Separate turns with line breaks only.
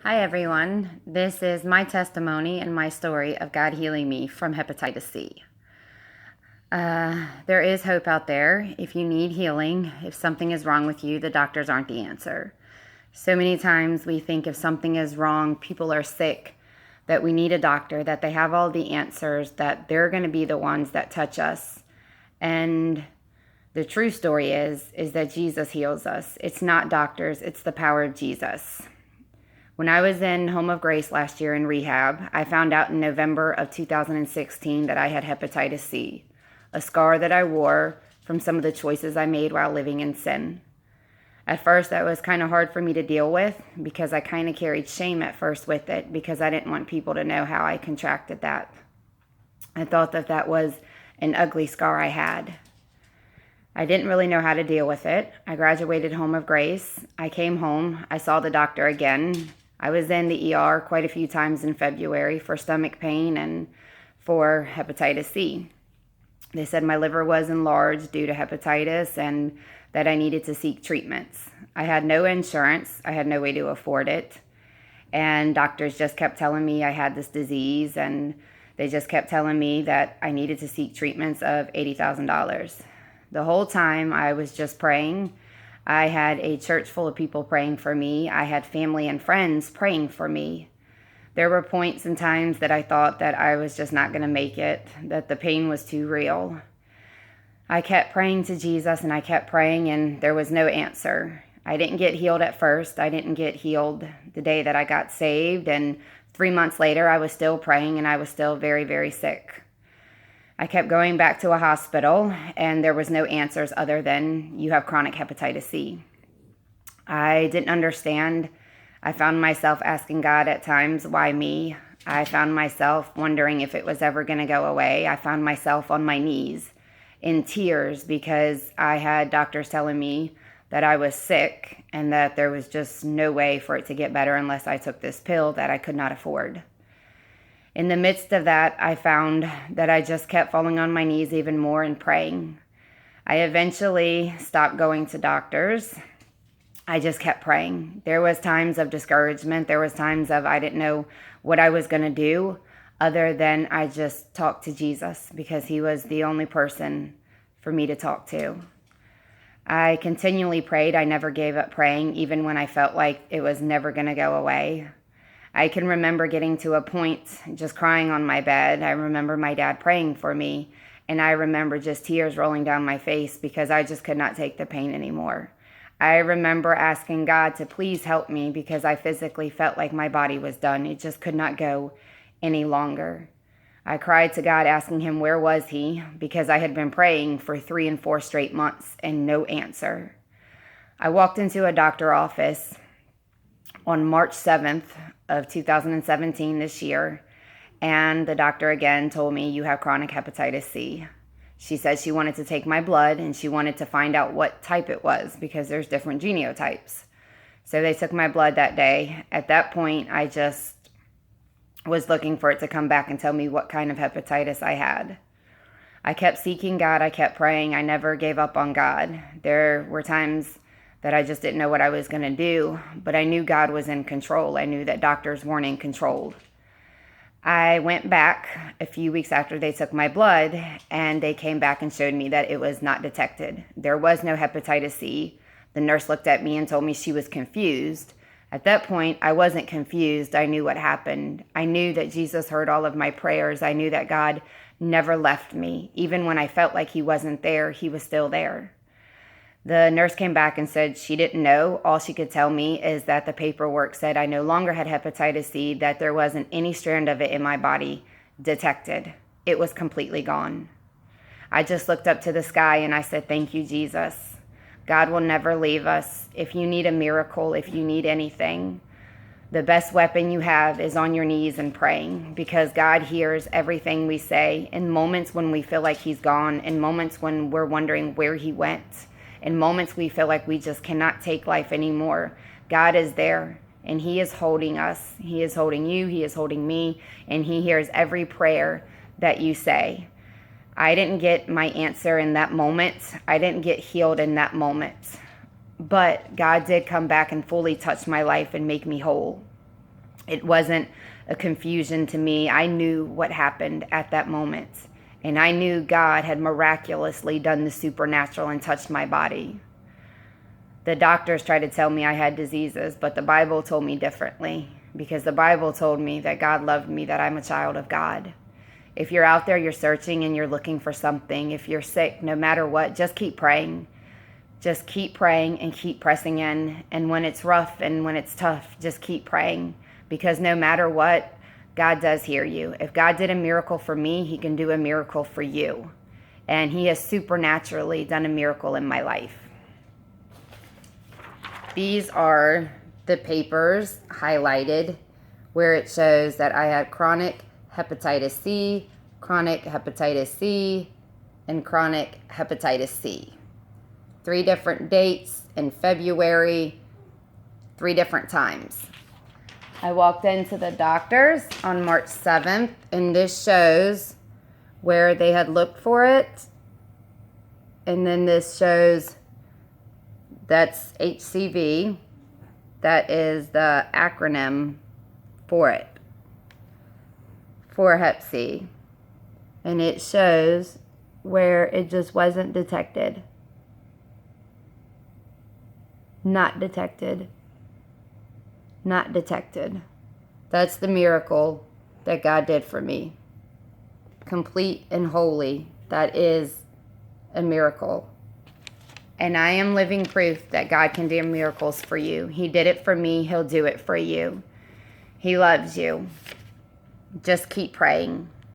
Hi, everyone. This is my testimony and my story of God healing me from hepatitis C. There is hope out there. If you need healing, if something is wrong with you, the doctors aren't the answer. So many times we think if something is wrong, people are sick, that we need a doctor, that they have all the answers, that they're going to be the ones that touch us. And the true story is that Jesus heals us. It's not doctors, it's the power of Jesus. When I was in Home of Grace last year in rehab, I found out in November of 2016 that I had hepatitis C, a scar that I wore from some of the choices I made while living in sin. At first, that was kind of hard for me to deal with because I kind of carried shame at first with it because I didn't want people to know how I contracted that. I thought that that was an ugly scar I had. I didn't really know how to deal with it. I graduated Home of Grace. I came home. I saw the doctor again. I was in the ER quite a few times in February for stomach pain and for hepatitis C. They said my liver was enlarged due to hepatitis and that I needed to seek treatments. I had no insurance. I had no way to afford it. And doctors just kept telling me I had this disease, and they just kept telling me that I needed to seek treatments of $80,000. The whole time I was just praying. I had a church full of people praying for me. I had family and friends praying for me. There were points and times that I thought that I was just not going to make it, that the pain was too real. I kept praying to Jesus and I kept praying, and there was no answer. I didn't get healed at first. I didn't get healed the day that I got saved, and 3 months later I was still praying and I was still very, very sick. I kept going back to a hospital, and there was no answers other than you have chronic hepatitis C. I didn't understand. I found myself asking God at times, why me? I found myself wondering if it was ever going to go away. I found myself on my knees in tears because I had doctors telling me that I was sick and that there was just no way for it to get better unless I took this pill that I could not afford. In the midst of that, I found that I just kept falling on my knees even more and praying. I eventually stopped going to doctors. I just kept praying. There was times of discouragement. There was times of I didn't know what I was going to do other than I just talked to Jesus because he was the only person for me to talk to. I continually prayed. I never gave up praying, even when I felt like it was never going to go away. I can remember getting to a point just crying on my bed. I remember my dad praying for me, and I remember just tears rolling down my face because I just could not take the pain anymore. I remember asking God to please help me because I physically felt like my body was done. It just could not go any longer. I cried to God asking him where was he because I had been praying for 3 and 4 straight months and no answer. I walked into a doctor's office on March 7th of 2017 this year, and the doctor again told me you have chronic hepatitis C. She said she wanted to take my blood and she wanted to find out what type it was because there's different genotypes. So they took my blood that day. At that point, I just was looking for it to come back and tell me what kind of hepatitis I had. I kept seeking God. I kept praying. I never gave up on God. There were times that I just didn't know what I was going to do, but I knew God was in control. I knew that doctors weren't in control. I went back a few weeks after they took my blood, and they came back and showed me that it was not detected. There was no hepatitis C. The nurse looked at me and told me she was confused. At that point, I wasn't confused. I knew what happened. I knew that Jesus heard all of my prayers. I knew that God never left me. Even when I felt like he wasn't there, he was still there. The nurse came back and said she didn't know. All she could tell me is that the paperwork said I no longer had hepatitis C, that there wasn't any strand of it in my body detected. It was completely gone. I just looked up to the sky and I said, thank you, Jesus. God will never leave us. If you need a miracle, if you need anything, the best weapon you have is on your knees and praying, because God hears everything we say in moments when we feel like he's gone, in moments when we're wondering where he went. In moments we feel like we just cannot take life anymore, God is there and he is holding us. He is holding you, he is holding me, and he hears every prayer that you say. I didn't get my answer in that moment. I didn't get healed in that moment. But God did come back and fully touch my life and make me whole. It wasn't a confusion to me. I knew what happened at that moment. And I knew God had miraculously done the supernatural and touched my body. The doctors tried to tell me I had diseases, but the Bible told me differently, because the Bible told me that God loved me, that I'm a child of God. If you're out there, you're searching and you're looking for something, if you're sick, no matter what, just keep praying. Just keep praying and keep pressing in. And when it's rough and when it's tough, just keep praying, because no matter what, God does hear you. If God did a miracle for me, he can do a miracle for you. And he has supernaturally done a miracle in my life. These are the papers highlighted where it shows that I had chronic hepatitis C, and chronic hepatitis C. 3 different dates in February, 3 different times. I walked into the doctor's on March 7th, and this shows where they had looked for it. And then this shows that's HCV. That is the acronym for it, for Hep C. And it shows where it just wasn't detected. Not detected. Not detected. That's the miracle that God did for me. Complete and holy. That is a miracle. And I am living proof that God can do miracles for you. He did it for me. He'll do it for you. He loves you. Just keep praying.